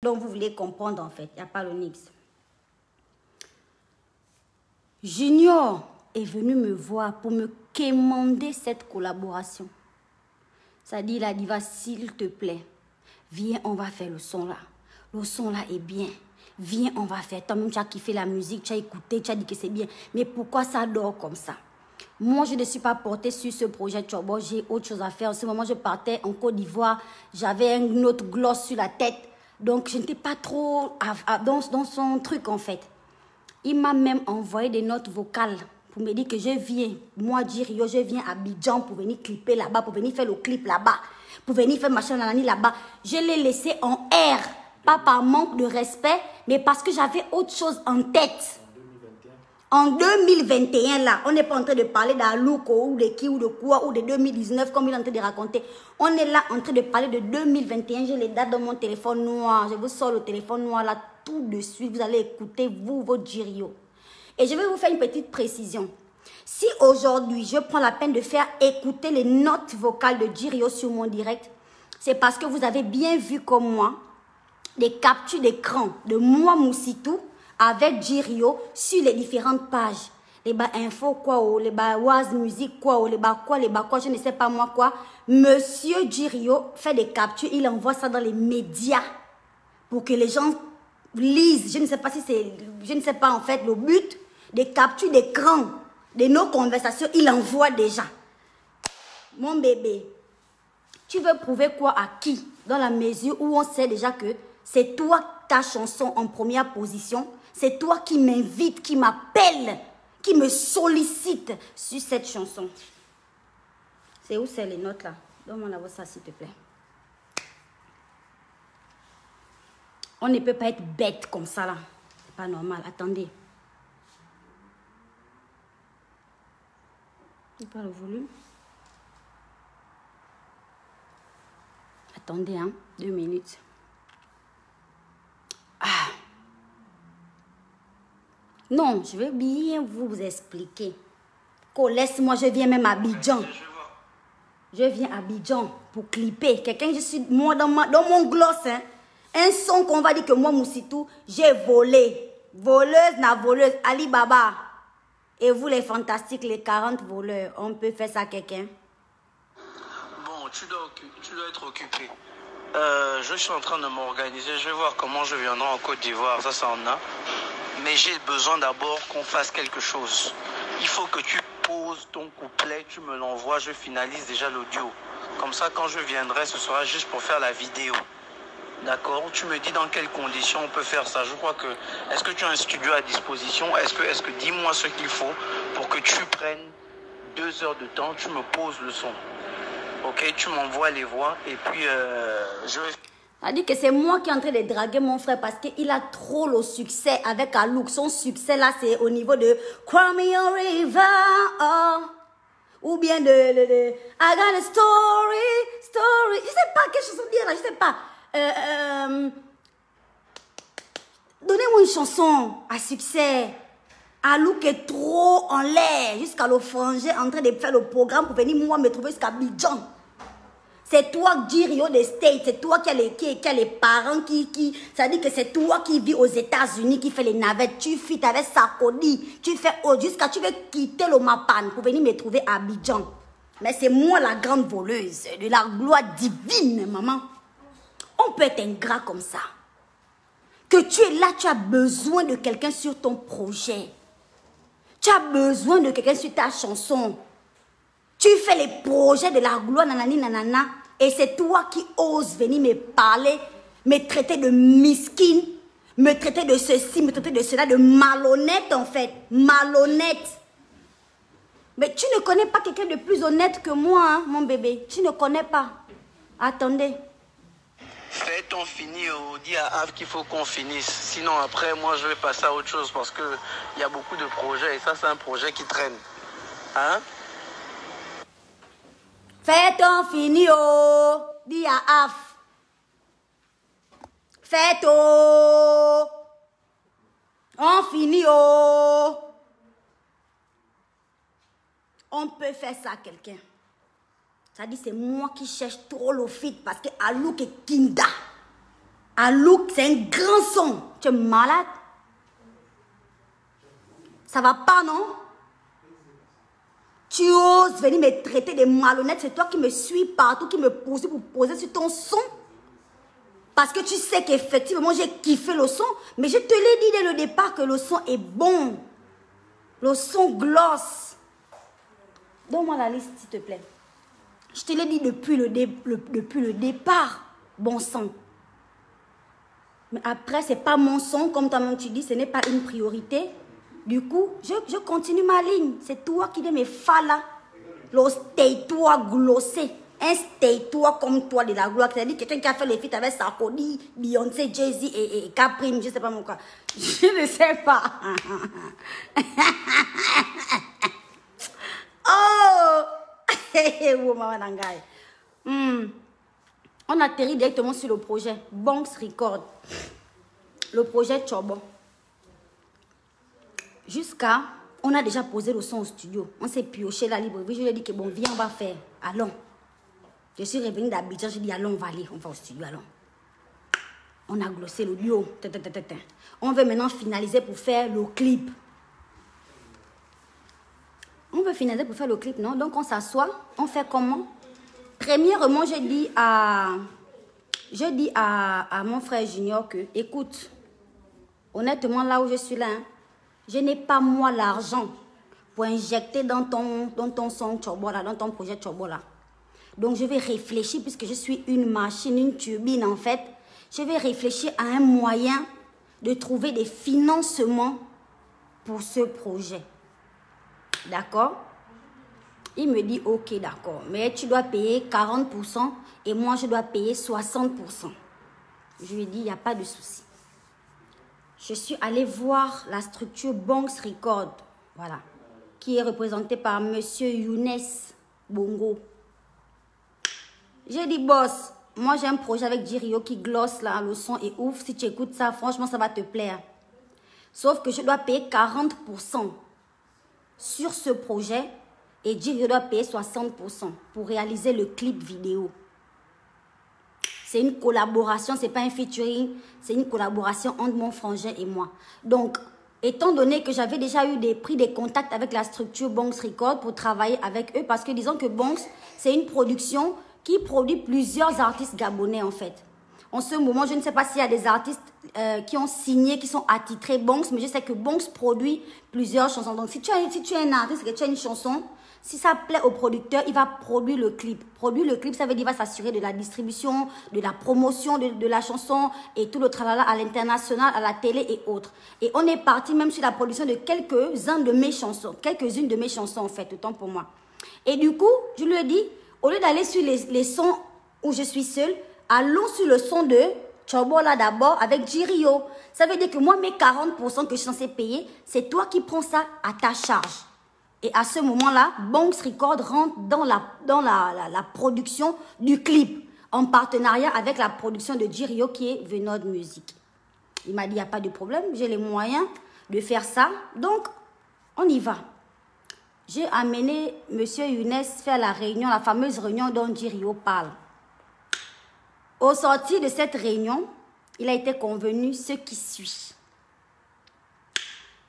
dont vous voulez comprendre en fait. Il n'y a pas le nix. Junior est venu me voir pour me quémander cette collaboration. Ça dit, la diva, s'il te plaît, viens, on va faire le son là. Le son là est bien. Viens, on va faire. Toi-même, tu as kiffé la musique, tu as écouté, tu as dit que c'est bien. Mais pourquoi ça dort comme ça? Moi, je ne suis pas portée sur ce projet Tchobo. J'ai autre chose à faire. En ce moment, je partais en Côte d'Ivoire. J'avais un autre gloss sur la tête. Donc, je n'étais pas trop dans son truc, en fait. Il m'a même envoyé des notes vocales pour me dire que je viens, moi, Jirio, je viens à Abidjan pour venir clipper là-bas, pour venir faire le clip là-bas, pour venir faire machin nanani là-bas. Je l'ai laissé en air, pas par manque de respect, mais parce que j'avais autre chose en tête. En 2021, là, on n'est pas en train de parler d'Alouko ou de qui ou de quoi ou de 2019 comme il est en train de raconter. On est là en train de parler de 2021. J'ai les dates dans mon téléphone noir. Je vous sors le téléphone noir là tout de suite. Vous allez écouter, vous, votre Jirio. Et je vais vous faire une petite précision. Si aujourd'hui, je prends la peine de faire écouter les notes vocales de Jirio sur mon direct, c'est parce que vous avez bien vu comme moi des captures d'écran de moi, Moussitou, avec Jirio sur les différentes pages. Les bas info quoi, les bas Waz musique quoi, les bas quoi, je ne sais pas moi quoi. Monsieur Jirio fait des captures, il envoie ça dans les médias pour que les gens lisent. Je ne sais pas si c'est, je ne sais pas en fait le but des captures d'écran de nos conversations, il envoie déjà. Mon bébé, tu veux prouver quoi à qui? Dans la mesure où on sait déjà que c'est toi ta chanson en première position. C'est toi qui m'invite, qui m'appelle, qui me sollicite sur cette chanson. C'est où c'est les notes là? Donne-moi la voix ça s'il te plaît. On ne peut pas être bête comme ça là. C'est pas normal. Attendez. C'est pas le volume. Attendez, hein. 2 minutes. Ah. Non, je vais bien vous expliquer. Laisse-moi, je viens même à Abidjan. Je viens à Abidjan pour clipper. Quelqu'un, je suis moi dans mon gloss. Hein. Un son qu'on va dire que moi, Moussitou, j'ai volé. Voleuse, na voleuse, Alibaba. Et vous, les fantastiques, les 40 voleurs, on peut faire ça à quelqu'un? Bon, tu dois être occupé. Je suis en train de m'organiser. Je vais voir comment je viendrai en Côte d'Ivoire. Ça en a. Mais j'ai besoin d'abord qu'on fasse quelque chose. Il faut que tu poses ton couplet, tu me l'envoies, je finalise déjà l'audio. Comme ça, quand je viendrai, ce sera juste pour faire la vidéo. D'accord? Tu me dis dans quelles conditions on peut faire ça. Je crois que... Est-ce que tu as un studio à disposition? Est-ce que dis-moi ce qu'il faut pour que tu prennes 2 heures de temps, tu me poses le son. Ok? Tu m'envoies les voix et puis je vais... Ça dit que c'est moi qui est en train de draguer mon frère parce qu'il a trop le succès avec Alouk. Son succès là, c'est au niveau de Cry Me a River, oh. Ou bien de I got a story. Je sais pas quelle chanson dire là, je sais pas. Donnez-moi une chanson à succès. Alouk est trop en l'air jusqu'à le franger en train de faire le programme pour venir moi me trouver jusqu'à Abidjan. C'est toi, Jirio des States, c'est toi qui a les parents ça dit que c'est toi qui vis aux États-Unis, qui fait les navettes, tu fuis avec Sarkozy, tu fais jusqu'à tu veux quitter le Mapan pour venir me trouver à Abidjan. Mais c'est moi la grande voleuse de la gloire divine, maman. On peut être ingrat comme ça. Que tu es là, tu as besoin de quelqu'un sur ton projet. Tu as besoin de quelqu'un sur ta chanson. Tu fais les projets de la gloire, nanani, nanana, et c'est toi qui oses venir me parler, me traiter de misquine, me traiter de ceci, me traiter de cela, de malhonnête en fait, malhonnête. Mais tu ne connais pas quelqu'un de plus honnête que moi, hein, mon bébé. Tu ne connais pas. Attendez. Fais ton fini, dis à Av qu'il faut qu'on finisse. Sinon après, moi je vais passer à autre chose parce qu'il y a beaucoup de projets et ça c'est un projet qui traîne. Hein? Fais ton fini, oh, dis à Af. Fais ton. On finit, oh. On peut faire ça à quelqu'un. Ça dit, c'est moi qui cherche trop le fit parce que Alouk est Kinda. À Look, c'est un grand son. Tu es malade? Ça va pas, non? Tu oses venir me traiter de malhonnête. C'est toi qui me suis partout, qui me poursuit pour poser sur ton son. Parce que tu sais qu'effectivement, j'ai kiffé le son. Mais je te l'ai dit dès le départ que le son est bon. Le son gloss. Donne-moi la liste, s'il te plaît. Je te l'ai dit depuis le départ. Bon sang. Mais après, ce n'est pas mon son, comme toi-même tu dis, ce n'est pas une priorité. Du coup, je continue ma ligne. C'est toi qui dis mes falas. Le stay-toi glossé. Un stay-toi comme toi de la gloire. C'est-à-dire quelqu'un qui a fait les feats avec Sarkozy, Beyoncé, Jay-Z et Caprine, je ne sais pas quoi. Je ne sais pas. Oh! Maman Nangai. On atterrit directement sur le projet Bonks Record. Le projet Chobo. Jusqu'à, on a déjà posé le son au studio. On s'est pioché la librairie. Je lui ai dit que bon, viens, on va faire. Allons. Je suis revenue d'Abidjan. J'ai dit, allons, on va aller. On va au studio, allons. On a glossé le duo. On veut maintenant finaliser pour faire le clip. On veut finaliser pour faire le clip, non? Donc, on s'assoit. On fait comment? Premièrement, je dis à mon frère Junior que, écoute, honnêtement, là où je suis là, hein, je n'ai pas moi l'argent pour injecter dans ton son Chobola, dans ton projet Chobola. Donc je vais réfléchir, puisque je suis une machine, une turbine en fait. Je vais réfléchir à un moyen de trouver des financements pour ce projet. D'accord? Il me dit, ok, d'accord, mais tu dois payer 40% et moi je dois payer 60%. Je lui ai dit, il n'y a pas de souci. Je suis allée voir la structure Bonks Record, voilà, qui est représentée par Monsieur Younes Bongo. J'ai dit, boss, moi j'ai un projet avec Jirio qui glosse là, le son est ouf. Si tu écoutes ça, franchement, ça va te plaire. Sauf que je dois payer 40% sur ce projet et Jirio doit payer 60% pour réaliser le clip vidéo. C'est une collaboration, ce n'est pas un featuring, c'est une collaboration entre mon frangin et moi. Donc, étant donné que j'avais déjà pris des contacts avec la structure Bonks Record pour travailler avec eux, parce que disons que Bonks, c'est une production qui produit plusieurs artistes gabonais en fait. En ce moment, je ne sais pas s'il y a des artistes qui ont signé, qui sont attitrés Bonks, mais je sais que Bonks produit plusieurs chansons. Donc, si tu es un artiste et que tu as une chanson, si ça plaît au producteur, il va produire le clip. Produire le clip, ça veut dire qu'il va s'assurer de la distribution, de la promotion de la chanson et tout le tralala à l'international, à la télé et autres. Et on est parti même sur la production de quelques-unes de mes chansons en fait, autant pour moi. Et du coup, je lui ai dit, au lieu d'aller sur les sons où je suis seule, allons sur le son de Chobola d'abord avec Jirio. Ça veut dire que moi, mes 40% que je suis censée payer, c'est toi qui prends ça à ta charge. Et à ce moment-là, Bonks Record rentre dans la production du clip, en partenariat avec la production de Jirio qui est Venod Music. Il m'a dit, il n'y a pas de problème, j'ai les moyens de faire ça, donc on y va. J'ai amené M. Younes faire la réunion, la fameuse réunion dont Jirio parle. Au sortir de cette réunion, il a été convenu ce qui suit.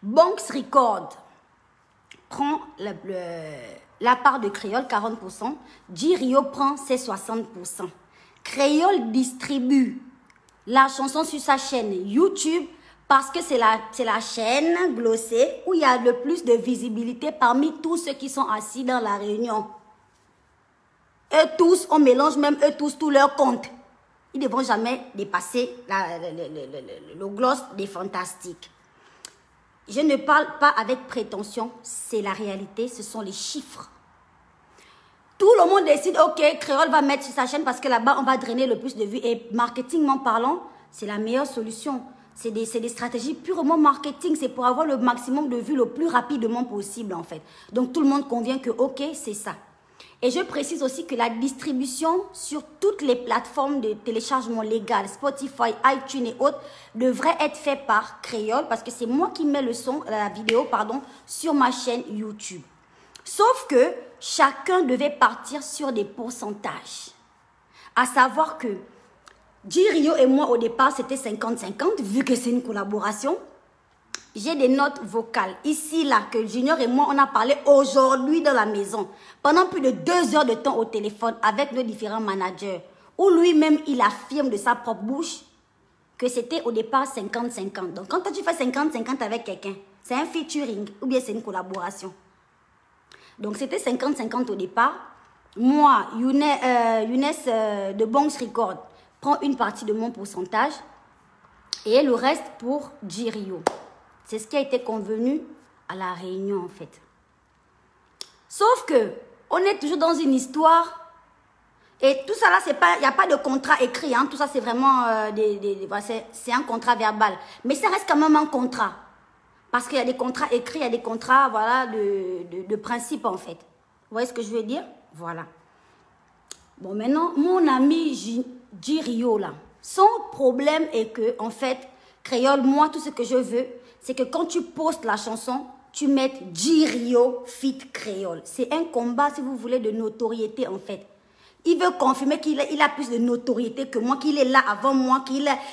Bonks Record prend la part de Créole, 40%. Jirio prend ses 60%. Créole distribue la chanson sur sa chaîne YouTube parce que c'est la chaîne glossée où il y a le plus de visibilité parmi tous ceux qui sont assis dans la réunion. Eux tous, on mélange même eux tous leurs comptes. Ils ne devront jamais dépasser le gloss des fantastiques. Je ne parle pas avec prétention, c'est la réalité, ce sont les chiffres. Tout le monde décide, ok, Créole va mettre sur sa chaîne parce que là-bas, on va drainer le plus de vues. Et marketingment parlant, c'est la meilleure solution. C'est des stratégies purement marketing, c'est pour avoir le maximum de vues le plus rapidement possible en fait. Donc tout le monde convient que, ok, c'est ça. Et je précise aussi que la distribution sur toutes les plateformes de téléchargement légal, Spotify, iTunes et autres, devrait être faite par Créole parce que c'est moi qui mets la vidéo, sur ma chaîne YouTube. Sauf que chacun devait partir sur des pourcentages. À savoir que J-Rio et moi, au départ, c'était 50-50, vu que c'est une collaboration. J'ai des notes vocales, ici, là, que Junior et moi, on a parlé aujourd'hui dans la maison. Pendant plus de 2 heures de temps au téléphone avec nos différents managers. Où lui-même, il affirme de sa propre bouche que c'était au départ 50-50. Donc, quand tu fais 50-50 avec quelqu'un, c'est un featuring ou bien c'est une collaboration. Donc, c'était 50-50 au départ. Moi, Younes de Bonks Record prend une partie de mon pourcentage et le reste pour J-Rio. C'est ce qui a été convenu à la réunion, en fait. Sauf que, on est toujours dans une histoire. Et tout ça là, il n'y a pas de contrat écrit. Hein, tout ça, c'est vraiment c'est un contrat verbal. Mais ça reste quand même un contrat. Parce qu'il y a des contrats écrits, il y a des contrats voilà, de principe, en fait. Vous voyez ce que je veux dire? Voilà. Bon, maintenant, mon ami J-Rio, là, son problème est que, en fait, Créole, moi, tout ce que je veux, c'est que quand tu postes la chanson, tu mettes J-Rio feat Créole. C'est un combat, si vous voulez, de notoriété, en fait. Il veut confirmer qu'il a plus de notoriété que moi, qu'il est là avant moi,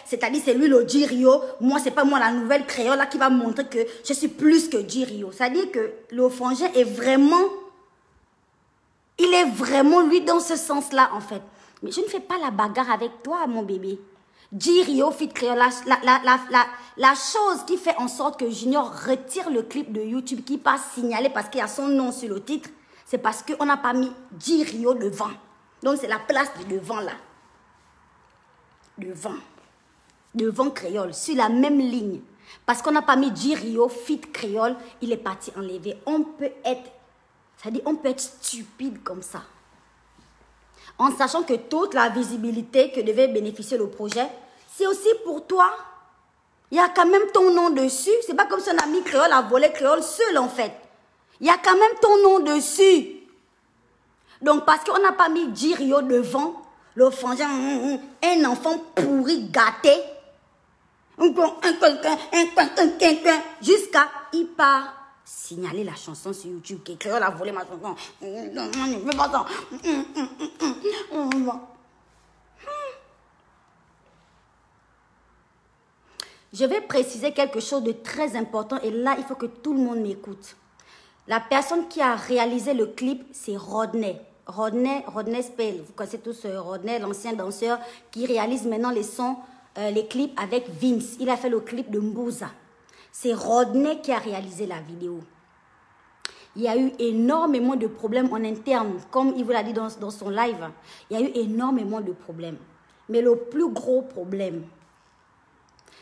c'est-à-dire c'est lui le J-Rio. Moi, c'est pas moi la nouvelle Créole là qui va montrer que je suis plus que J-Rio. C'est-à-dire que le frangin est vraiment, il est vraiment lui dans ce sens-là, en fait. Mais je ne fais pas la bagarre avec toi, mon bébé. J-Rio feat Créole, la chose qui fait en sorte que Junior retire le clip de YouTube qui passe signalé parce qu'il y a son nom sur le titre, c'est parce qu'on n'a pas mis J-Rio devant. Donc c'est la place de devant là. Devant. Devant Créole, sur la même ligne. Parce qu'on n'a pas mis J-Rio feat Créole, il est parti enlever. On peut être stupide comme ça. En sachant que toute la visibilité que devait bénéficier le projet, c'est aussi pour toi. Il y a quand même ton nom dessus. C'est pas comme si on a mis Créole à voler Créole seul, en fait. Il y a quand même ton nom dessus. Donc, parce qu'on n'a pas mis J-Rio devant, le frangin, un enfant pourri, gâté, jusqu'à, il part signaler la chanson sur YouTube, que Créole a volé ma chanson. Je vais préciser quelque chose de très important et là, il faut que tout le monde m'écoute. La personne qui a réalisé le clip, c'est Rodney. Rodney Spell, vous connaissez tous Rodney, l'ancien danseur qui réalise maintenant les sons, les clips avec Vince. Il a fait le clip de Mbouza. C'est Rodney qui a réalisé la vidéo. Il y a eu énormément de problèmes en interne, comme il vous l'a dit dans son live. Il y a eu énormément de problèmes. Mais le plus gros problème,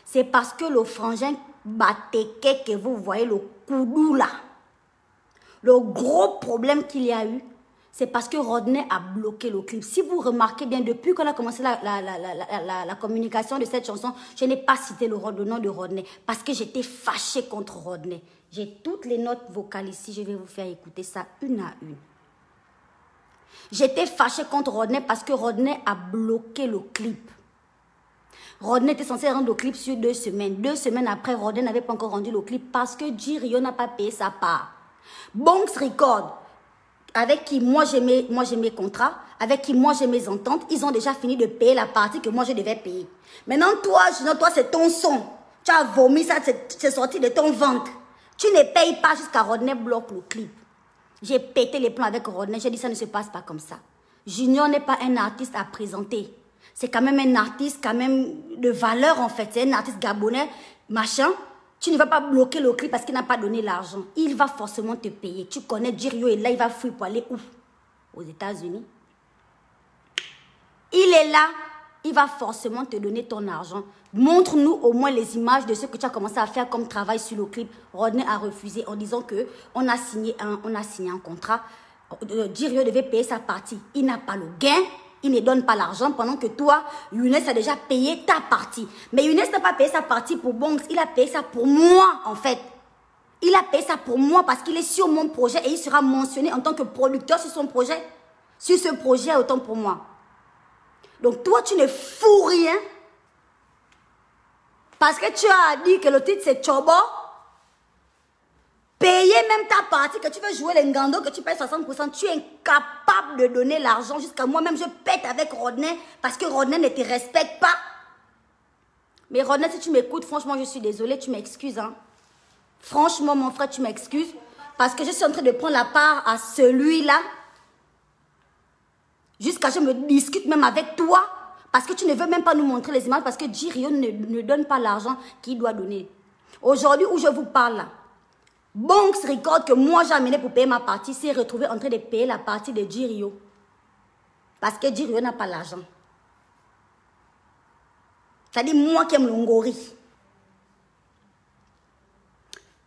c'est parce que le frangin Bateke que vous voyez, le koudou là, le gros problème qu'il y a eu, c'est parce que Rodney a bloqué le clip. Si vous remarquez bien, depuis qu'on a commencé la communication de cette chanson, je n'ai pas cité le nom de Rodney parce que j'étais fâchée contre Rodney. J'ai toutes les notes vocales ici, je vais vous faire écouter ça une à une. J'étais fâchée contre Rodney parce que Rodney a bloqué le clip. Rodney était censé rendre le clip sur 2 semaines. 2 semaines après, Rodney n'avait pas encore rendu le clip parce que J-Rio n'a pas payé sa part. Bonks Record, avec qui moi j'ai mes contrats, avec qui moi j'ai mes ententes, ils ont déjà fini de payer la partie que moi je devais payer. Maintenant toi, c'est ton son. Tu as vomi ça, c'est sorti de ton ventre. Tu ne payes pas jusqu'à Rodney bloque le clip. J'ai pété les plans avec Rodney, j'ai dit ça ne se passe pas comme ça. Junior n'est pas un artiste à présenter. C'est quand même un artiste quand même de valeur en fait. C'est un artiste gabonais, machin. Tu ne vas pas bloquer le clip parce qu'il n'a pas donné l'argent. Il va forcément te payer. Tu connais J-Rio et là, il va fuir pour aller où? Aux États-Unis. Il est là. Il va forcément te donner ton argent. Montre-nous au moins les images de ce que tu as commencé à faire comme travail sur le clip. Rodney a refusé en disant qu'on a signé un contrat. J-Rio devait payer sa partie. Il n'a pas le gain. Il ne donne pas l'argent pendant que toi, Younes a déjà payé ta partie. Mais Younes n'a pas payé sa partie pour Bonks. Il a payé ça pour moi, en fait. Il a payé ça pour moi parce qu'il est sur mon projet et il sera mentionné en tant que producteur sur son projet. Sur ce projet, autant pour moi. Donc toi, tu ne fous rien parce que tu as dit que le titre c'est Chobo. Payer même ta partie, que tu veux jouer les ngando, que tu payes 60%, tu es incapable incapable de donner l'argent. Jusqu'à moi-même, je pète avec Rodney parce que Rodney ne te respecte pas. Mais Rodney, si tu m'écoutes, franchement, je suis désolée, tu m'excuses. Hein. Franchement, mon frère, tu m'excuses. Parce que je suis en train de prendre la part à celui-là. Jusqu'à ce que je me discute même avec toi. Parce que tu ne veux même pas nous montrer les images. Parce que Jirio ne donne pas l'argent qu'il doit donner. Aujourd'hui, où je vous parle là, Bonks Record que moi j'ai amené pour payer ma partie s'est retrouvé en train de payer la partie de Jirio. Parce que Jirio n'a pas l'argent. C'est-à-dire moi qui aime le Ngori.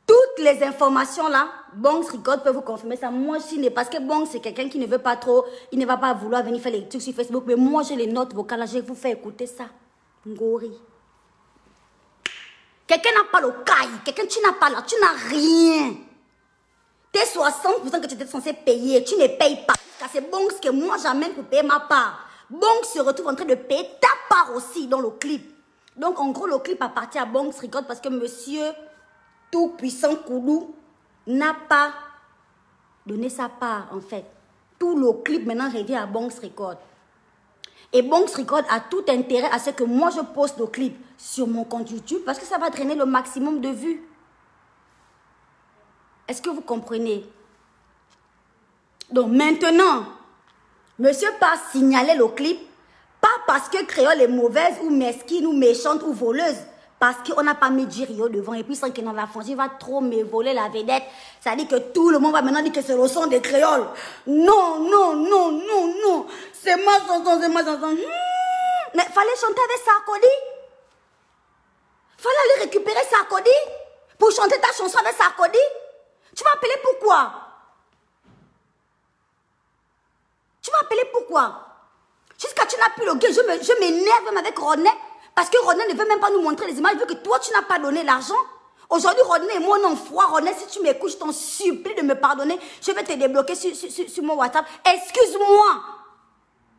Toutes les informations là, Bonks Record peut vous confirmer ça. Moi aussi, parce que Bonks c'est quelqu'un qui ne veut pas trop, il ne va pas vouloir venir faire les trucs sur Facebook. Mais moi j'ai les notes vocales là, je vais vous faire écouter ça. Ngori. Quelqu'un n'a pas le caille, quelqu'un tu n'as pas là, tu n'as rien. Tes 60% que tu étais censé payer, tu ne payes pas. C'est Bonks que moi j'amène pour payer ma part. Bonks se retrouve en train de payer ta part aussi dans le clip. Donc en gros le clip appartient à Bonks Record parce que monsieur tout-puissant Koudou n'a pas donné sa part en fait. Tout le clip maintenant revient à Bonks Record. Et Bonks Record a tout intérêt à ce que moi je poste le clip sur mon compte YouTube parce que ça va drainer le maximum de vues. Est-ce que vous comprenez? Donc maintenant, monsieur part signaler le clip, pas parce que Créole est mauvaise ou mesquine ou méchante ou voleuse, parce qu'on n'a pas mis Jirio devant et puis sans qu'il dans la franchise, il va trop me voler la vedette. Ça dit que tout le monde va maintenant dire que c'est le son des créoles. Non, non, non, non, non. C'est ma chanson, c'est ma chanson. Mais fallait chanter avec Sarkozy. Fallait aller récupérer Sarkozy pour chanter ta chanson avec Sarkozy. Tu m'as appelé pourquoi? Tu m'as appelé pourquoi? Jusqu'à tu n'as plus le gain, je m'énerve même avec Rodney. Parce que Rodney ne veut même pas nous montrer les images vu que toi tu n'as pas donné l'argent. Aujourd'hui Rodney est mon enfoiré. Rodney, si tu m'écoutes, je t'en supplie de me pardonner. Je vais te débloquer sur mon WhatsApp. Excuse-moi.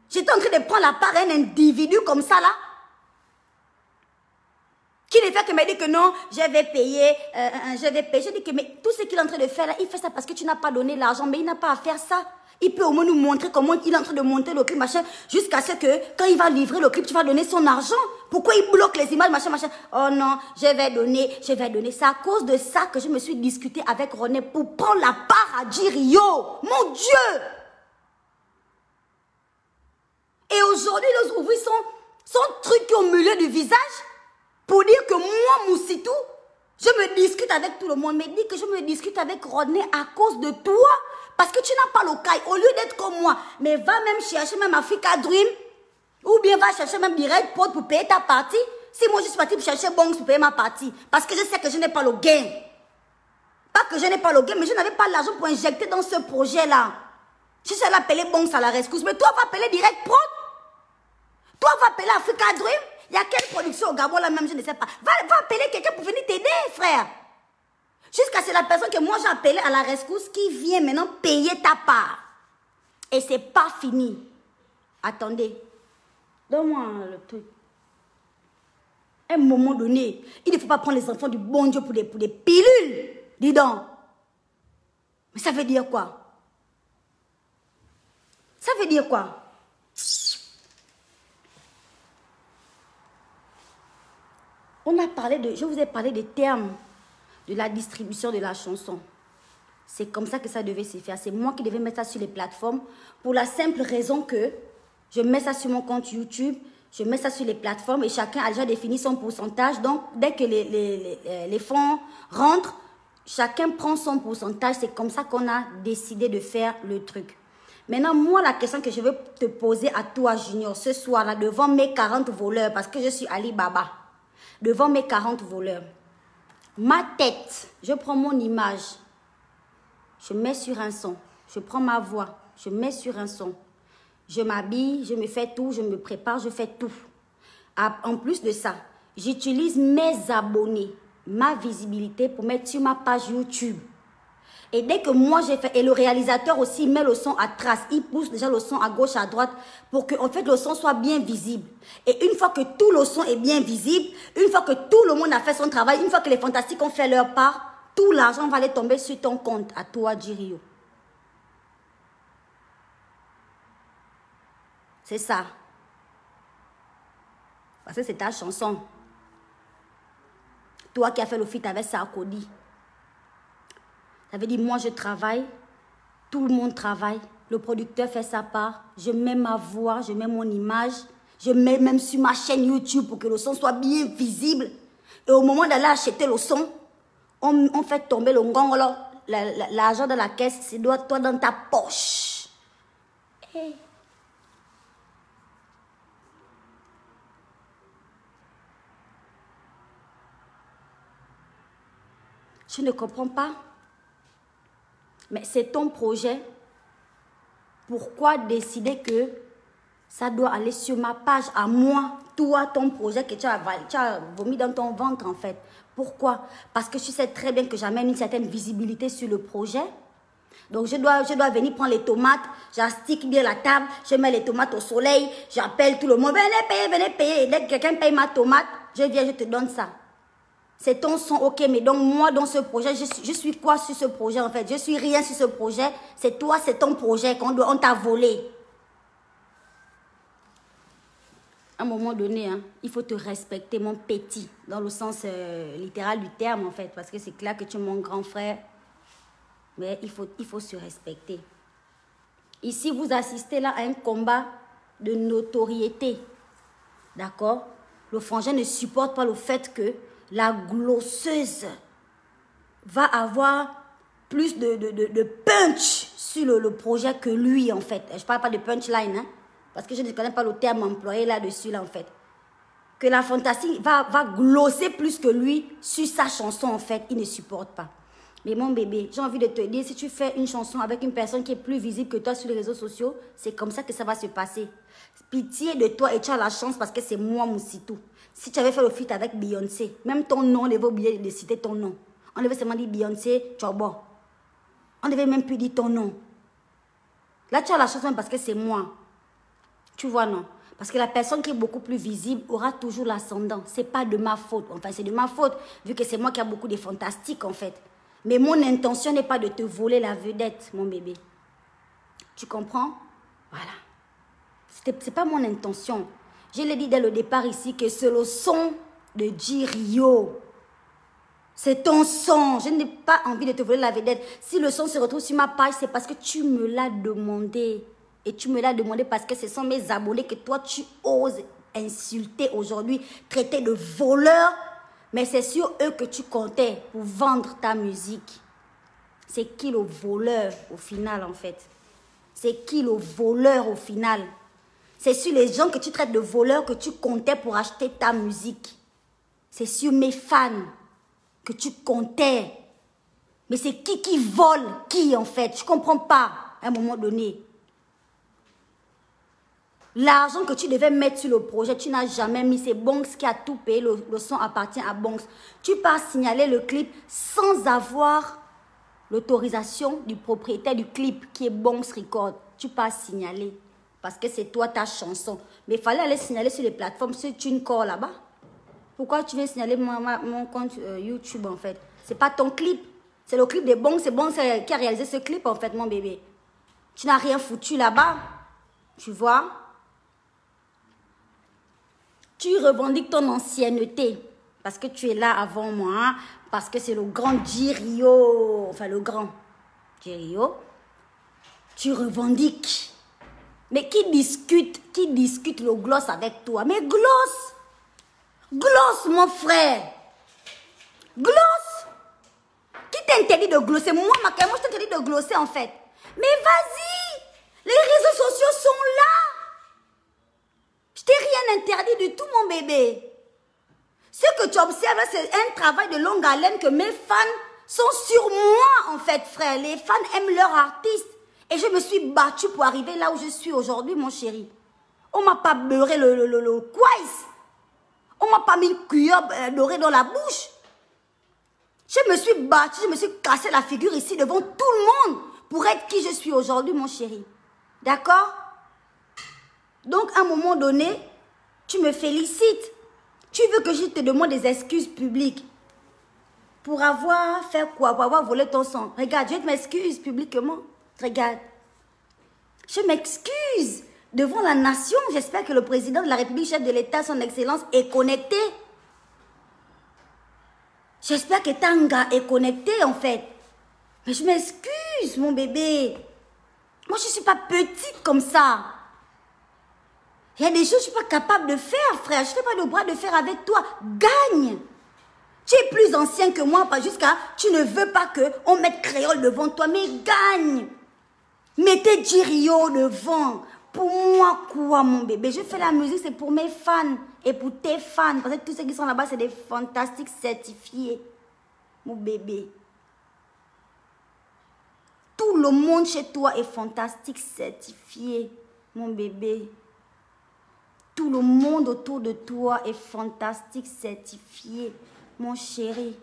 J'étais en train de prendre la part d'un individu comme ça là. Qui ne fait que me dire que non, je vais payer, je vais payer. Je dis que mais tout ce qu'il est en train de faire là, il fait ça parce que tu n'as pas donné l'argent. Mais il n'a pas à faire ça. Il peut au moins nous montrer comment il est en train de monter le clip, machin, jusqu'à ce que, quand il va livrer le clip, tu vas donner son argent. Pourquoi il bloque les images, machin, machin? Oh non, je vais donner. C'est à cause de ça que je me suis discuté avec René pour prendre la part à Jirio. Mon Dieu! Et aujourd'hui, il ose ouvrir son truc au milieu du visage pour dire que moi, Moussitou, je me discute avec tout le monde. Mais dis que je me discute avec Rodney à cause de toi. Parce que tu n'as pas le caille. Au lieu d'être comme moi, mais va même chercher même Africa Dream. Ou bien va chercher même Direct Pod pour payer ta partie. Si moi je suis partie pour chercher Bonks pour payer ma partie. Parce que je sais que je n'ai pas le gain. Pas que je n'ai pas le gain, mais je n'avais pas l'argent pour injecter dans ce projet-là. Je suis allée appeler Bonks à la rescousse. Mais toi, va appeler Direct Pod. Toi, va appeler Africa Dream. Il y a quelle production au Gabon là même, je ne sais pas. Va appeler quelqu'un pour venir t'aider, frère. Jusqu'à c'est la personne que moi j'ai appelée à la rescousse qui vient maintenant payer ta part. Et c'est pas fini. Attendez. Donne-moi le truc. À un moment donné, il ne faut pas prendre les enfants du bon Dieu pour des pilules. Dis donc. Mais ça veut dire quoi? Ça veut dire quoi? On a parlé de... Je vous ai parlé des termes de la distribution de la chanson. C'est comme ça que ça devait se faire. C'est moi qui devais mettre ça sur les plateformes pour la simple raison que je mets ça sur mon compte YouTube, je mets ça sur les plateformes et chacun a déjà défini son pourcentage. Donc, dès que les fonds rentrent, chacun prend son pourcentage. C'est comme ça qu'on a décidé de faire le truc. Maintenant, moi, la question que je veux te poser à toi, Junior, ce soir-là, devant mes 40 voleurs, parce que je suis Ali Baba, devant mes 40 voleurs, ma tête, je prends mon image, je mets sur un son, je prends ma voix, je mets sur un son, je m'habille, je me fais tout, je me prépare, je fais tout. En plus de ça, j'utilise mes abonnés, ma visibilité pour mettre sur ma page YouTube. Et dès que moi j'ai fait, et le réalisateur aussi met le son à trace, il pousse déjà le son à gauche, à droite, pour que en fait le son soit bien visible. Et une fois que tout le son est bien visible, une fois que tout le monde a fait son travail, une fois que les fantastiques ont fait leur part, tout l'argent va aller tomber sur ton compte, à toi, Jirio. C'est ça. Parce que c'est ta chanson. Toi qui as fait le feat avec Sarkozy. Ça veut dire, moi je travaille, tout le monde travaille, le producteur fait sa part, je mets ma voix, je mets mon image, je mets même sur ma chaîne YouTube pour que le son soit bien visible. Et au moment d'aller acheter le son, on fait tomber le gong, l'argent dans la caisse, c'est toi dans ta poche. Hey. Je ne comprends pas. Mais c'est ton projet. Pourquoi décider que ça doit aller sur ma page à moi, toi, ton projet que tu as vomi dans ton ventre en fait? Pourquoi? Parce que tu sais très bien que j'amène une certaine visibilité sur le projet. Donc je dois venir prendre les tomates, j'astique bien la table, je mets les tomates au soleil, j'appelle tout le monde, venez payer. Et dès que quelqu'un paye ma tomate, je viens, je te donne ça. C'est ton son, ok, mais donc moi dans ce projet, je suis quoi sur ce projet en fait? Je suis rien sur ce projet, c'est toi, c'est ton projet qu'on t'a volé. À un moment donné, hein, il faut te respecter mon petit, dans le sens littéral du terme en fait, parce que c'est clair que tu es mon grand frère, mais il faut se respecter. Ici, vous assistez là à un combat de notoriété, d'accord? Le frangin ne supporte pas le fait que la glosseuse va avoir plus de punch sur le projet que lui, en fait. Je ne parle pas de punchline, hein, parce que je ne connais pas le terme employé là-dessus, là, en fait. Que la fantasy va glosser plus que lui sur sa chanson, en fait. Il ne supporte pas. Mais mon bébé, j'ai envie de te dire, si tu fais une chanson avec une personne qui est plus visible que toi sur les réseaux sociaux, c'est comme ça que ça va se passer. Pitié de toi et tu as la chance parce que c'est moi, Moussitou. Si tu avais fait le feat avec Beyoncé, même ton nom, on devait oublier de citer ton nom. On devait seulement dire Beyoncé, tu as bon. On devait même plus dire ton nom. Là, tu as la chance même parce que c'est moi. Tu vois, non? Parce que la personne qui est beaucoup plus visible aura toujours l'ascendant. Ce n'est pas de ma faute. Enfin, c'est de ma faute, vu que c'est moi qui a beaucoup de fantastiques, en fait. Mais mon intention n'est pas de te voler la vedette, mon bébé. Tu comprends? Voilà. Ce n'est pas mon intention. Je l'ai dit dès le départ ici que c'est le son de J-Rio. C'est ton son. Je n'ai pas envie de te voler la vedette. Si le son se retrouve sur ma page, c'est parce que tu me l'as demandé. Et tu me l'as demandé parce que ce sont mes abonnés que toi, tu oses insulter aujourd'hui, traiter de voleurs. Mais c'est sur eux que tu comptais pour vendre ta musique. C'est qui le voleur au final, en fait? C'est qui le voleur au final? C'est sur les gens que tu traites de voleurs que tu comptais pour acheter ta musique. C'est sur mes fans que tu comptais. Mais c'est qui vole qui, en fait? Je ne comprends pas, à un moment donné. L'argent que tu devais mettre sur le projet, tu n'as jamais mis. C'est Bonks qui a tout payé. Le son appartient à Bonks. Tu pars signaler le clip sans avoir l'autorisation du propriétaire du clip qui est Bonks Record. Tu pars signaler parce que c'est toi ta chanson. Mais il fallait aller signaler sur les plateformes sur TuneCore là-bas. Pourquoi tu viens signaler mon compte YouTube en fait? C'est pas ton clip. C'est le clip de Bonks. C'est Bonks qui a réalisé ce clip en fait, mon bébé. Tu n'as rien foutu là-bas. Tu vois? Tu revendiques ton ancienneté parce que tu es là avant moi, parce que c'est le grand J-Rio, enfin le grand J-Rio. Tu revendiques. Mais qui discute le gloss avec toi? Mais gloss! Gloss, mon frère! Gloss! Qui t'interdit de glosser? Moi, je t'interdis de glosser en fait. Mais vas-y! Les réseaux sociaux sont là! Je t'ai rien interdit du tout, mon bébé. Ce que tu observes, c'est un travail de longue haleine que mes fans sont sur moi, en fait, frère. Les fans aiment leur artiste. Et je me suis battue pour arriver là où je suis aujourd'hui, mon chéri. On ne m'a pas beurré le quaïs. On ne m'a pas mis une cuillère dorée dans la bouche. Je me suis battue, je me suis cassé la figure ici devant tout le monde pour être qui je suis aujourd'hui, mon chéri. D'accord? Donc, à un moment donné, tu me félicites. Tu veux que je te demande des excuses publiques. Pour avoir fait quoi? Pour avoir volé ton sang. Regarde, je m'excuse publiquement. Regarde. Je m'excuse devant la nation. J'espère que le président de la République, chef de l'État, son excellence, est connecté. J'espère que Tanga est connecté, en fait. Mais je m'excuse, mon bébé. Moi, je ne suis pas petite comme ça. Il y a des choses que je ne suis pas capable de faire, frère. Je ne fais pas le bras de fer avec toi. Gagne. Tu es plus ancien que moi, pas jusqu'à... Tu ne veux pas qu'on mette créole devant toi, mais gagne. Mettez Jirio devant. Pour moi, quoi, mon bébé? Je fais la musique, c'est pour mes fans. Et pour tes fans. Parce que tous ceux qui sont là-bas, c'est des fantastiques certifiés. Mon bébé. Tout le monde chez toi est fantastique certifié. Mon bébé. Tout le monde autour de toi est fantastique certifié. Mon chéri.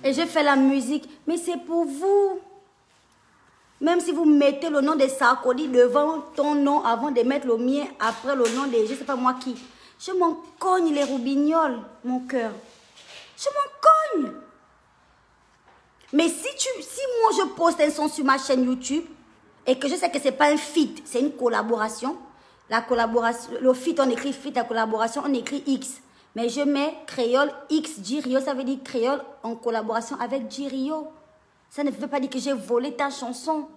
Et je fais la musique. Mais c'est pour vous. Même si vous mettez le nom de Sarkozy devant ton nom avant de mettre le mien, après le nom de je ne sais pas moi qui. Je m'en cogne les roubignoles, mon cœur. Je m'en cogne. Mais si moi je poste un son sur ma chaîne YouTube et que je sais que ce n'est pas un feat, c'est une collaboration. La collaboration, le feat on écrit feat, la collaboration on écrit X. Mais je mets créole X Jirio, ça veut dire créole en collaboration avec Jirio. Ça ne veut pas dire que j'ai volé ta chanson.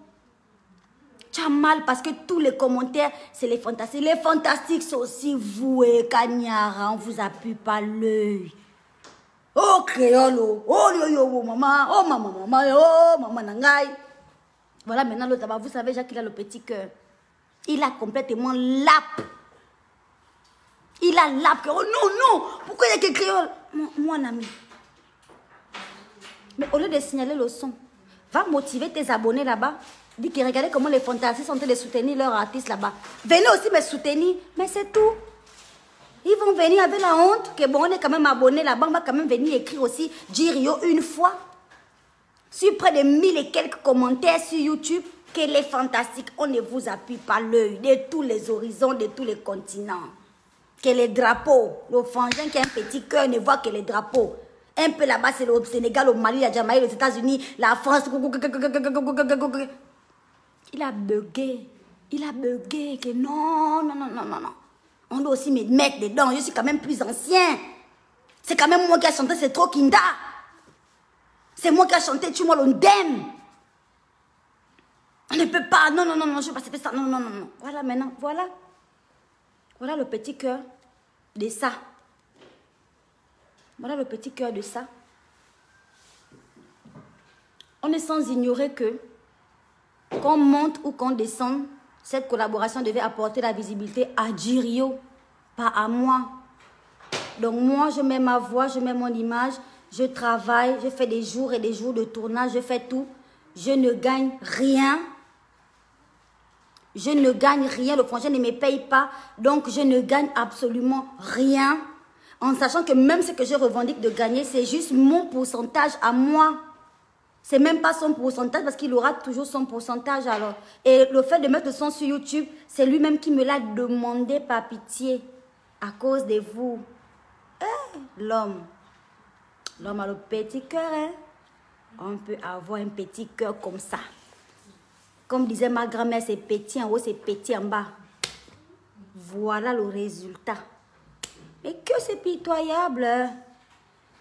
Tu as mal parce que tous les commentaires, c'est les fantastiques. Les fantastiques, c'est aussi vous et Kanyara. On vous appuie pas l'œil. Oh, créole, oh, yo, yo, oh, maman, oh, maman, nangai. Voilà, maintenant, le tabac, vous savez, Jacques, il a le petit cœur. Il a complètement lap. Il a lap. Oh, non, pourquoi il y a que créole? Mon ami. Mais au lieu de signaler le son, va motiver tes abonnés là-bas. Dis que regardez comment les fantastiques sont en train de soutenir leurs artistes là-bas. Venez aussi me soutenir, mais c'est tout. Ils vont venir avec la honte que bon, on est quand même abonné là-bas. On va quand même venir écrire aussi Jirio une fois. Sur près de 1000 et quelques commentaires sur YouTube, que les fantastiques, on ne vous appuie pas l'œil de tous les horizons, de tous les continents. Que les drapeaux, le frangin qui a un petit cœur ne voit que les drapeaux. Un peu là-bas, c'est le Sénégal, le Mali, la Jamaïque, les États-Unis, la France. Il a bugué. Il a bugué. Que non. On doit aussi me mettre dedans. Je suis quand même plus ancien. C'est quand même moi qui ai chanté, c'est trop Kinda. C'est moi qui ai chanté, tu moi l'ondem. On ne peut pas. Non, je ne vais pas ça. Non. Voilà maintenant, voilà. Voilà le petit cœur de ça. Voilà le petit cœur de ça. On est sans ignorer que qu'on monte ou qu'on descende, cette collaboration devait apporter la visibilité à Jirio, pas à moi. Donc moi, je mets ma voix, je mets mon image, je travaille, je fais des jours et des jours de tournage, je fais tout. Je ne gagne rien. Je ne gagne rien, le frangin ne me paye pas, donc je ne gagne absolument rien. En sachant que même ce que je revendique de gagner, c'est juste mon pourcentage à moi. C'est même pas son pourcentage parce qu'il aura toujours son pourcentage alors. Et le fait de mettre le son sur YouTube, c'est lui-même qui me l'a demandé par pitié. À cause de vous. L'homme. L'homme a le petit cœur, hein. On peut avoir un petit cœur comme ça. Comme disait ma grand-mère, c'est petit en haut, c'est petit en bas. Voilà le résultat. Mais que c'est pitoyable.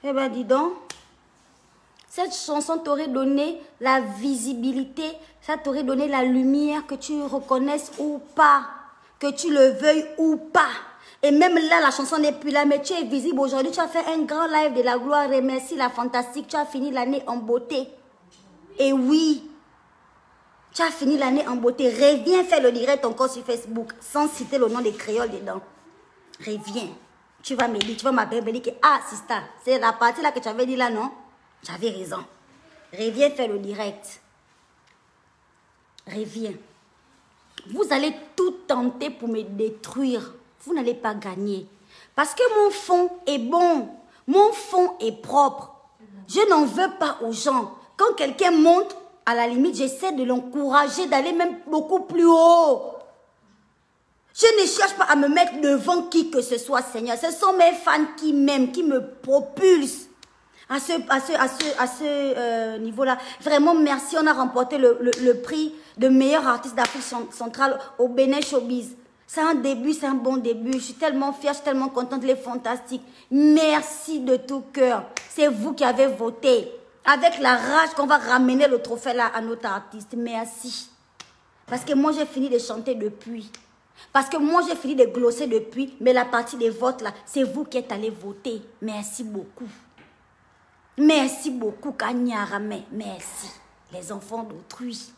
Eh bien, dis donc. Cette chanson t'aurait donné la visibilité, ça t'aurait donné la lumière, que tu reconnaisses ou pas, que tu le veuilles ou pas. Et même là, la chanson n'est plus là, mais tu es visible aujourd'hui. Tu as fait un grand live de la gloire. Remercie la fantastique. Tu as fini l'année en beauté. Et oui, tu as fini l'année en beauté. Reviens faire le direct encore sur Facebook, sans citer le nom des créoles dedans. Reviens. Tu vas me dire, tu vas m'appeler, me dire que, ah, Sista, c'est la partie là que tu avais dit là, non? J'avais raison. Reviens faire le direct. Reviens. Vous allez tout tenter pour me détruire. Vous n'allez pas gagner. Parce que mon fond est bon. Mon fond est propre. Je n'en veux pas aux gens. Quand quelqu'un monte, à la limite, j'essaie de l'encourager d'aller même beaucoup plus haut. Je ne cherche pas à me mettre devant qui que ce soit, Seigneur. Ce sont mes fans qui m'aiment, qui me propulsent. À ce niveau-là. Vraiment, merci. On a remporté le prix de meilleur artiste d'Afrique centrale au Bénin Showbiz. C'est un début, c'est un bon début. Je suis tellement fière, je suis tellement contente. Il est fantastique. Merci de tout cœur. C'est vous qui avez voté. Avec la rage qu'on va ramener le trophée là à notre artiste. Merci. Parce que moi, j'ai fini de chanter depuis. Parce que moi, j'ai fini de glosser depuis. Mais la partie des votes là, c'est vous qui êtes allés voter. Merci beaucoup. Merci beaucoup, Kanyarame. Merci, les enfants d'autrui.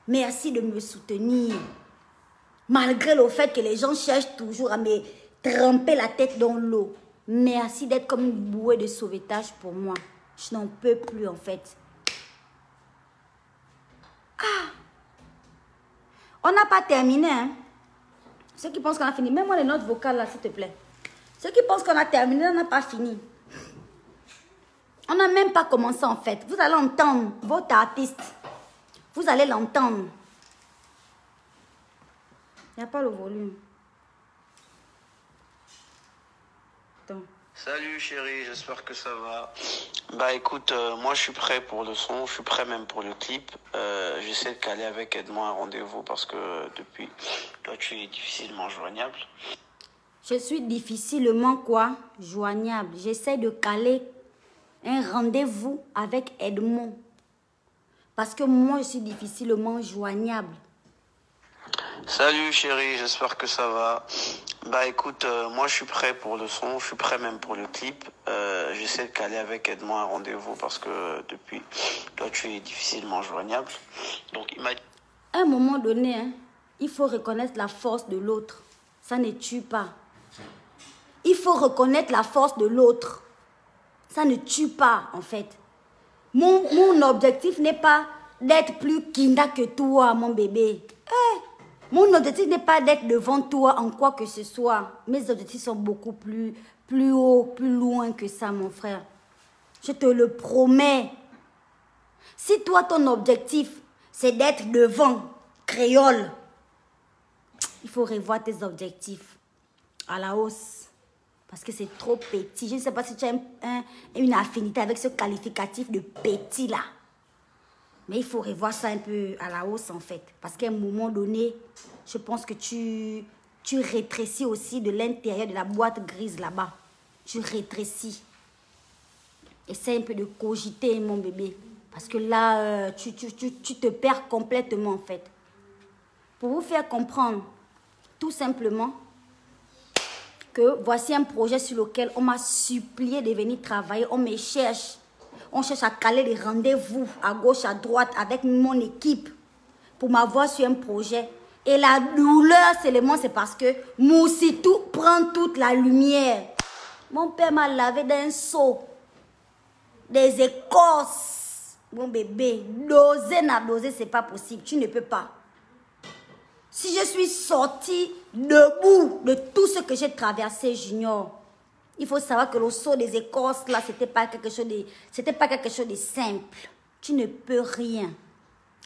Merci de me soutenir. Malgré le fait que les gens cherchent toujours à me tremper la tête dans l'eau. Merci d'être comme une bouée de sauvetage pour moi. Je n'en peux plus, en fait. Ah! On n'a pas terminé, hein? Ceux qui pensent qu'on a fini, mets-moi les notes vocales là, s'il te plaît. Ceux qui pensent qu'on a terminé, on n'a pas fini. On n'a même pas commencé en fait. Vous allez entendre votre artiste. Vous allez l'entendre. Il n'y a pas le volume. Attends. Salut chérie, j'espère que ça va. Bah écoute, moi je suis prêt pour le son, je suis prêt même pour le clip. J'essaie de caler avec Edmond un rendez-vous parce que depuis, toi tu es difficilement joignable. Je suis difficilement quoi? Joignable. J'essaie de caler un rendez-vous avec Edmond. Parce que moi, je suis difficilement joignable. Salut chérie, j'espère que ça va. Bah écoute, moi je suis prêt pour le son, je suis prêt même pour le clip. J'essaie de caler avec Edmond un rendez-vous parce que depuis, toi tu es difficilement joignable. Donc il m'a dit... À un moment donné, hein, il faut reconnaître la force de l'autre. Ça ne tue pas. Il faut reconnaître la force de l'autre. Ça ne tue pas, en fait. Mon objectif n'est pas d'être plus kinda que toi, mon bébé. Mon objectif n'est pas d'être devant toi en quoi que ce soit. Mes objectifs sont beaucoup plus haut, plus loin que ça, mon frère. Je te le promets. Si toi, ton objectif, c'est d'être devant, créole, il faut revoir tes objectifs à la hausse. Parce que c'est trop petit. Je ne sais pas si tu as une affinité avec ce qualificatif de petit là. Mais il faut revoir ça un peu à la hausse en fait. Parce qu'à un moment donné, je pense que tu rétrécis aussi de l'intérieur de la boîte grise là-bas. Tu rétrécis. Essaie un peu de cogiter mon bébé. Parce que là, tu te perds complètement en fait. Pour vous faire comprendre, tout simplement, que voici un projet sur lequel on m'a supplié de venir travailler. On me cherche. On cherche à caler des rendez-vous à gauche, à droite avec mon équipe pour m'avoir sur un projet. Et la douleur seulement, c'est parce que Moussitou prend toute la lumière. Mon père m'a lavé d'un seau. Des écorces. Mon bébé, doser, n'a dosé, c'est pas possible. Tu ne peux pas. Si je suis sortie debout de tout ce que j'ai traversé, Junior, il faut savoir que le saut des écorces, là, c'était pas quelque chose de simple. Tu ne peux rien.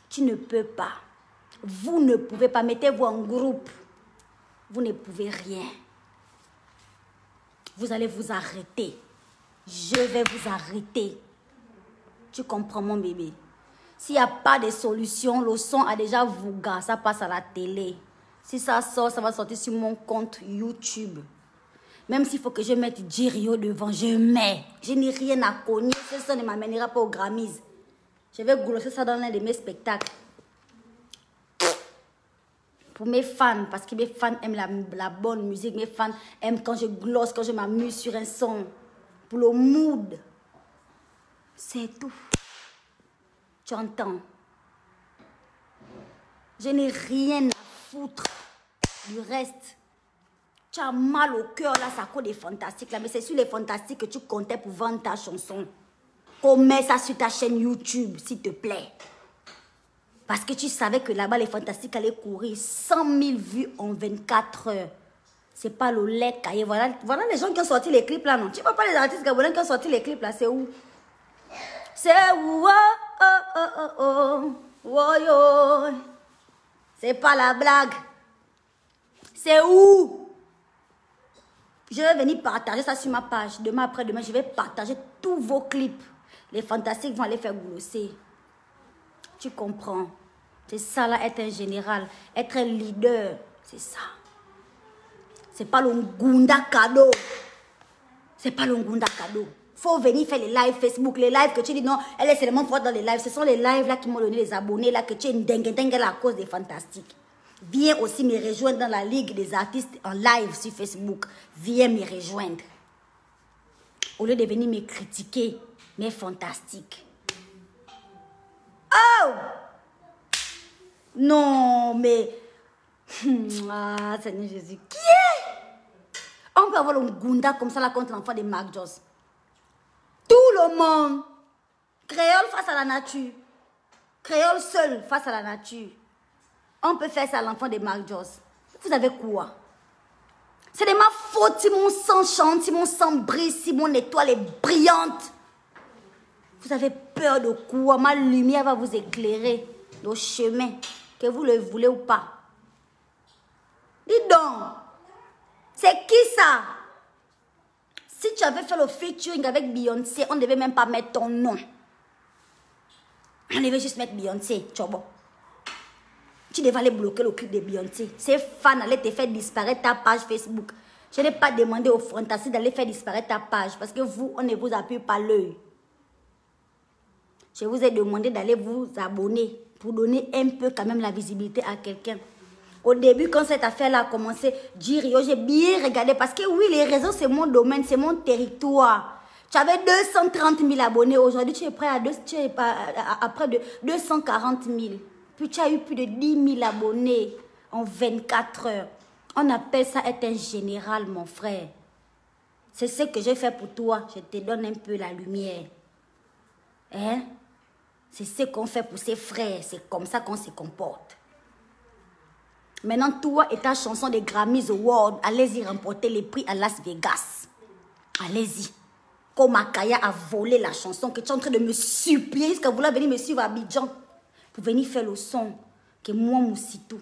Tu ne peux pas. Vous ne pouvez pas. Mettez-vous en groupe. Vous ne pouvez rien. Vous allez vous arrêter. Je vais vous arrêter. Tu comprends, mon bébé? S'il n'y a pas de solution, le son a déjà vulgaire, ça passe à la télé. Si ça sort, ça va sortir sur mon compte YouTube. Même s'il faut que je mette Jirio devant, je mets. Je n'ai rien à cogner, ça ne m'amènera pas au Grammys. Je vais glosser ça dans l'un de mes spectacles. Pour mes fans, parce que mes fans aiment la bonne musique, mes fans aiment quand je glosse, quand je m'amuse sur un son. Pour le mood. C'est tout. Tu entends? Je n'ai rien à foutre du reste. Tu as mal au cœur là, ça cause des fantastiques là. Mais c'est sur les fantastiques que tu comptais pour vendre ta chanson. Mets ça sur ta chaîne YouTube, s'il te plaît. Parce que tu savais que là-bas, les fantastiques allaient courir 100 000 vues en 24 heures. C'est pas le lait caillé. Voilà les gens qui ont sorti les clips là, non? Tu vois pas les artistes gabonais qui ont sorti les clips là, c'est où? C'est où? Oh, c'est pas la blague. C'est où? Je vais venir partager ça sur ma page. Demain après-demain, je vais partager tous vos clips. Les fantastiques vont aller faire glosser. Tu comprends? C'est ça là, être un général, être un leader. C'est ça. C'est pas le Ngunda cadeau. C'est pas le Ngunda cadeau. Faut venir faire les lives Facebook, les lives que tu dis non, elle est seulement forte dans les lives. Ce sont les lives là qui m'ont donné les abonnés là, que tu es une dingue à cause des fantastiques. Viens aussi me rejoindre dans la ligue des artistes en live sur Facebook. Viens me rejoindre. Au lieu de venir me critiquer, mais fantastique. Oh! Non, mais... Ah, Seigneur Jésus. Qui est? On peut avoir le Ngunda comme ça là contre l'enfant de Marc Joss. Tout le monde. Créole face à la nature. Créole seul face à la nature. On peut faire ça à l'enfant de Marc Joss. Vous avez quoi? C'est de ma faute si mon sang chante, si mon sang brille, si mon étoile est brillante. Vous avez peur de quoi? Ma lumière va vous éclairer le chemin, que vous le voulez ou pas. Dis donc, c'est qui ça? Si tu avais fait le featuring avec Beyoncé, on ne devait même pas mettre ton nom. On devait juste mettre Beyoncé, Chobo. Tu devais aller bloquer le clip de Beyoncé. Ces fans allaient te faire disparaître ta page Facebook. Je n'ai pas demandé aux fantastiques d'aller faire disparaître ta page parce que vous, on ne vous appuie pas l'œil. Je vous ai demandé d'aller vous abonner pour donner un peu quand même la visibilité à quelqu'un. Au début, quand cette affaire-là a commencé, Jirio, j'ai bien regardé parce que oui, les réseaux, c'est mon domaine, c'est mon territoire. Tu avais 230 000 abonnés. Aujourd'hui, tu es prêt à près de 240 000. Puis tu as eu plus de 10 000 abonnés en 24 heures. On appelle ça être un général, mon frère. C'est ce que j'ai fait pour toi. Je te donne un peu la lumière. Hein? C'est ce qu'on fait pour ses frères. C'est comme ça qu'on se comporte. Maintenant, toi et ta chanson des Grammys Awards, allez-y remporter les prix à Las Vegas. Allez-y. Comme Akaya a volé la chanson, que tu es en train de me supplier jusqu'à vouloir venir me suivre à Abidjan pour venir faire le son que moi, Moussitou,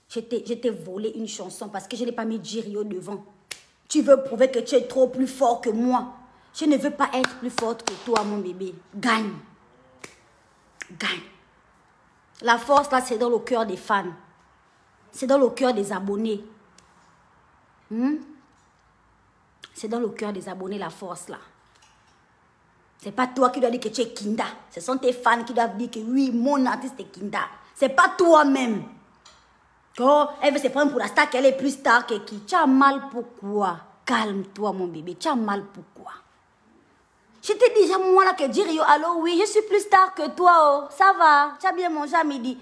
je t'ai volé une chanson parce que je n'ai pas mis Jirio devant. Tu veux prouver que tu es trop plus fort que moi. Je ne veux pas être plus forte que toi, mon bébé. Gagne. Gagne. La force, là, c'est dans le cœur des fans. C'est dans le cœur des abonnés. C'est dans le cœur des abonnés, la force, là. C'est pas toi qui dois dire que tu es Kinda. Ce sont tes fans qui doivent dire que oui, mon artiste est Kinda. C'est pas toi-même. Oh, elle veut se prendre pour la star qu'elle est plus star que qui. Tu as mal pourquoi? Calme-toi, mon bébé. Tu as mal pourquoi? Je t'ai déjà, moi, là, que dire, yo, allô, oui, je suis plus star que toi, oh. Ça va? Tu as bien mangé à midi?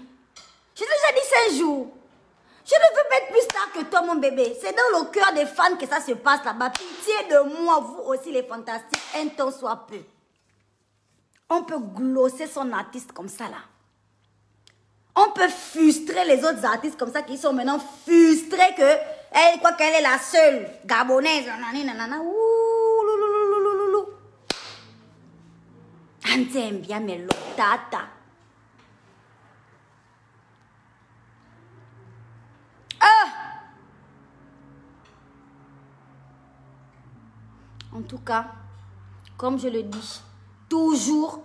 Je t'ai déjà dit 5 jours. Je ne veux pas être plus star que toi, mon bébé. C'est dans le cœur des fans que ça se passe là-bas. Pitié de moi, vous aussi, les fantastiques, un temps soit peu. On peut glosser son artiste comme ça, là. On peut frustrer les autres artistes comme ça, qui sont maintenant frustrés que elle croit qu'elle est la seule gabonaise. Ouh, loulouloulouloulou. On t'aime bien, mais l'otata. En tout cas, comme je le dis, toujours,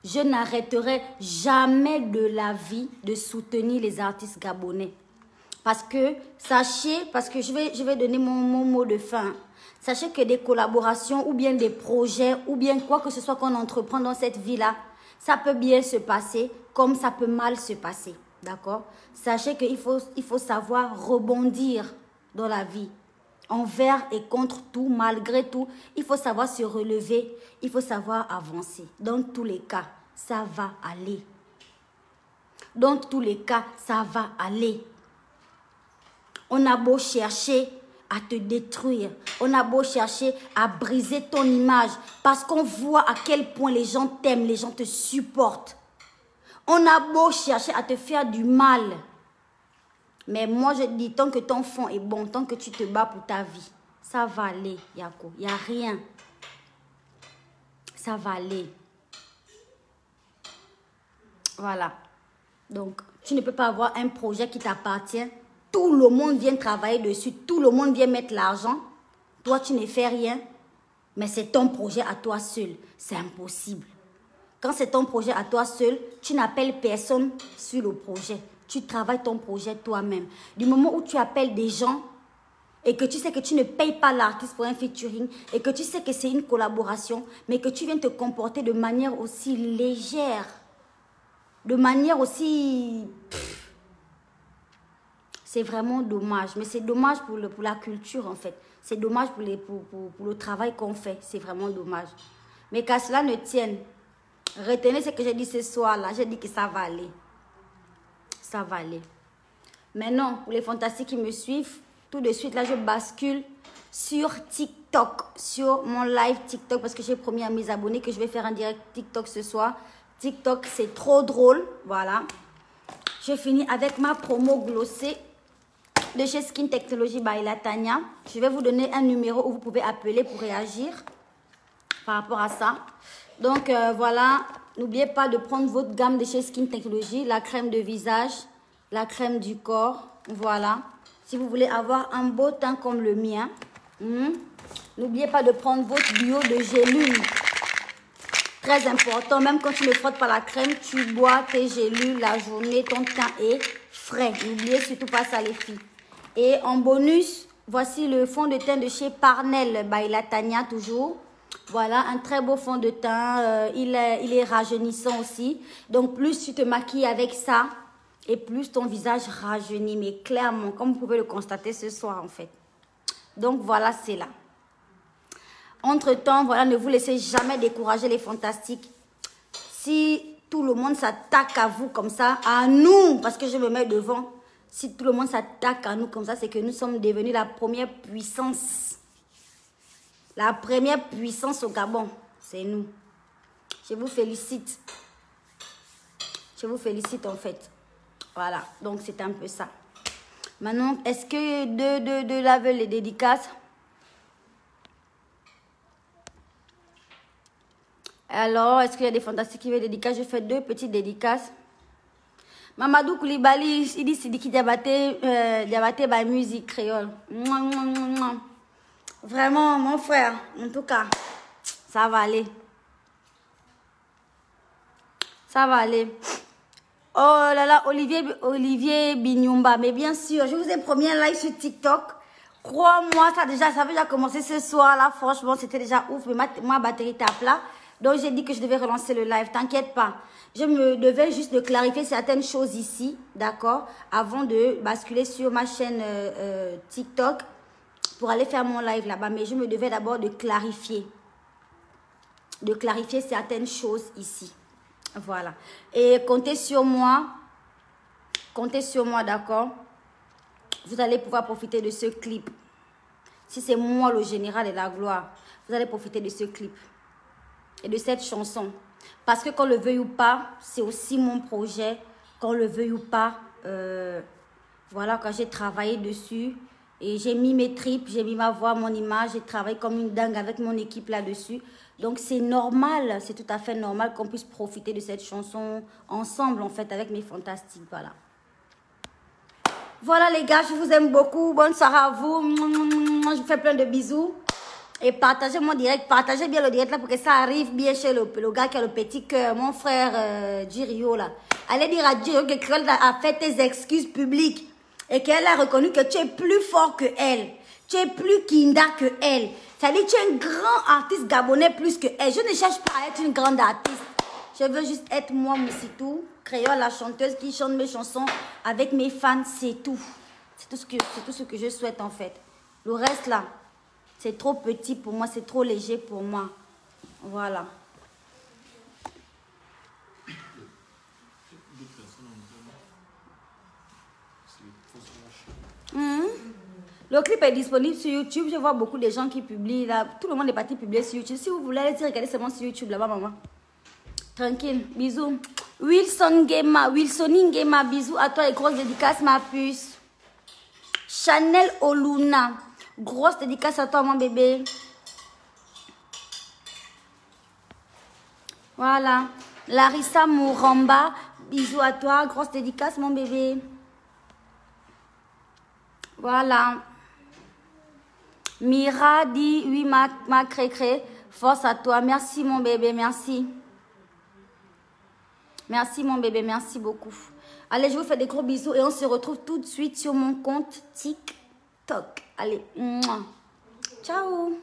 je n'arrêterai jamais de la vie de soutenir les artistes gabonais. Parce que, sachez, parce que je vais donner mon mot de fin. Sachez que des collaborations ou bien des projets ou bien quoi que ce soit qu'on entreprend dans cette vie-là, ça peut bien se passer comme ça peut mal se passer. D'accord? Sachez qu'il faut savoir rebondir dans la vie. Envers et contre tout, malgré tout, il faut savoir se relever, il faut savoir avancer. Dans tous les cas, ça va aller. Dans tous les cas, ça va aller. On a beau chercher à te détruire, on a beau chercher à briser ton image, parce qu'on voit à quel point les gens t'aiment, les gens te supportent. On a beau chercher à te faire du mal. Mais moi, je dis, tant que ton fond est bon, tant que tu te bats pour ta vie, ça va aller, Yako. Il n'y a rien. Ça va aller. Voilà. Donc, tu ne peux pas avoir un projet qui t'appartient tout le monde vient travailler dessus, tout le monde vient mettre l'argent. Toi, tu ne fais rien, mais c'est ton projet à toi seul. C'est impossible. Quand c'est ton projet à toi seul, tu n'appelles personne sur le projet. Tu travailles ton projet toi-même. Du moment où tu appelles des gens et que tu sais que tu ne payes pas l'artiste pour un featuring et que tu sais que c'est une collaboration, mais que tu viens te comporter de manière aussi légère, de manière aussi... C'est vraiment dommage. Mais c'est dommage pour la culture, en fait. C'est dommage pour le travail qu'on fait. C'est vraiment dommage. Mais qu'à cela ne tienne, retenez ce que j'ai dit ce soir-là. J'ai dit que ça va aller. Ça va aller. Maintenant, pour les fantastiques qui me suivent, tout de suite, là, je bascule sur TikTok. Sur mon live TikTok, parce que j'ai promis à mes abonnés que je vais faire un direct TikTok ce soir. TikTok, c'est trop drôle. Voilà. Je finis avec ma promo glossée de chez Skin Technology by Latanya. Je vais vous donner un numéro où vous pouvez appeler pour réagir par rapport à ça. Donc voilà, n'oubliez pas de prendre votre gamme de chez Skin Technology, la crème de visage, la crème du corps. Voilà, si vous voulez avoir un beau teint comme le mien. N'oubliez pas de prendre votre duo de gélules. Très important, même quand tu ne frottes pas la crème, tu bois tes gélules la journée, ton teint est frais. N'oubliez surtout pas ça les filles. Et en bonus, voici le fond de teint de chez Parnell by Latanya toujours. Voilà, un très beau fond de teint. Il est rajeunissant aussi. Donc, plus tu te maquilles avec ça, et plus ton visage rajeunit. Mais clairement, comme vous pouvez le constater ce soir, en fait. Donc, voilà, c'est là. Entre-temps, voilà, ne vous laissez jamais décourager les fantastiques. Si tout le monde s'attaque à vous comme ça, à nous, parce que je me mets devant, si tout le monde s'attaque à nous comme ça, c'est que nous sommes devenus la première puissance. La première puissance au Gabon, c'est nous. Je vous félicite. Je vous félicite en fait. Voilà, donc c'est un peu ça. Maintenant, est-ce que deux là veulent les dédicaces? Alors, est-ce qu'il y a des fantastiques qui veulent des dédicaces? Je fais 2 petites dédicaces. Mamadou Koulibaly, il dit Sidiki Diabaté by musique créole. Vraiment, mon frère, en tout cas, ça va aller. Ça va aller. Oh là là, Olivier Binyumba. Mais bien sûr, je vous ai promis un live sur TikTok. Crois-moi, ça avait déjà commencé ce soir là. Franchement, c'était déjà ouf. Mais ma batterie était à plat. Donc, j'ai dit que je devais relancer le live. T'inquiète pas. Je me devais juste de clarifier certaines choses ici, d'accord, avant de basculer sur ma chaîne TikTok pour aller faire mon live là-bas. Mais je me devais d'abord de clarifier certaines choses ici. Voilà. Et comptez sur moi, d'accord. Vous allez pouvoir profiter de ce clip. Si c'est moi le général et la gloire, vous allez profiter de ce clip et de cette chanson. Parce que qu'on le veuille ou pas, c'est aussi mon projet. Qu'on le veuille ou pas, voilà, quand j'ai travaillé dessus et j'ai mis mes tripes, j'ai mis ma voix, mon image, j'ai travaillé comme une dingue avec mon équipe là-dessus. Donc c'est normal, c'est tout à fait normal qu'on puisse profiter de cette chanson ensemble en fait avec mes fantastiques, voilà. Voilà les gars, je vous aime beaucoup, bonne soirée à vous, je vous fais plein de bisous. Et partagez mon direct, partagez bien le direct là pour que ça arrive bien chez le gars qui a le petit cœur, mon frère Jirio là. Allez dire à Jirio que Créole a fait tes excuses publiques et qu'elle a reconnu que tu es plus fort que elle. Tu es plus kinda que elle. Ça dit que tu es un grand artiste gabonais plus que elle. Je ne cherche pas à être une grande artiste. Je veux juste être moi, Moussitou, Créole, la chanteuse qui chante mes chansons avec mes fans, c'est tout. C'est tout ce que je souhaite en fait. Le reste là, c'est trop petit pour moi, c'est trop léger pour moi. Voilà. Le clip est disponible sur YouTube. Je vois beaucoup de gens qui publient là. Tout le monde est parti publier sur YouTube. Si vous voulez, allez regarder seulement sur YouTube là-bas, maman. Tranquille. Bisous. Wilsoning Gema, bisous à toi et grosse dédicace, ma puce. Chanel Oluna. Grosse dédicace à toi, mon bébé. Voilà. Larissa Mouramba. Bisous à toi. Grosse dédicace, mon bébé. Voilà. Mira dit, oui, ma cré-cré, force à toi. Merci, mon bébé, merci. Merci, mon bébé, merci beaucoup. Allez, je vous fais des gros bisous et on se retrouve tout de suite sur mon compte TikTok. Allez, ciao.